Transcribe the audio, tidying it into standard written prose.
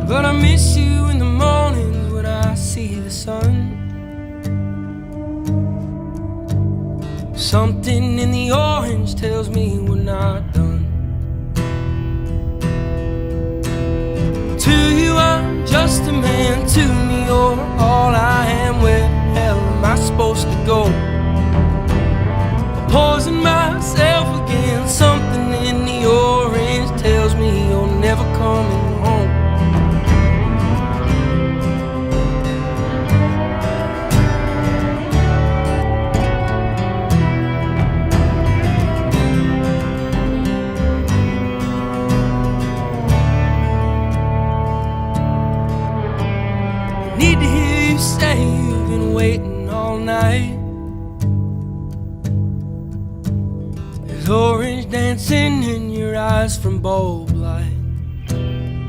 But I miss you in the mornings when I see the sun. Something in the orange tells me we're not done. To you I'm just a man, to me you're all I am. Where the hell am I supposed to go? Poison myself again. Something in the orange tells me you're never coming home. Need to hear you say you've been waiting all night. There's orange dancing in your eyes from both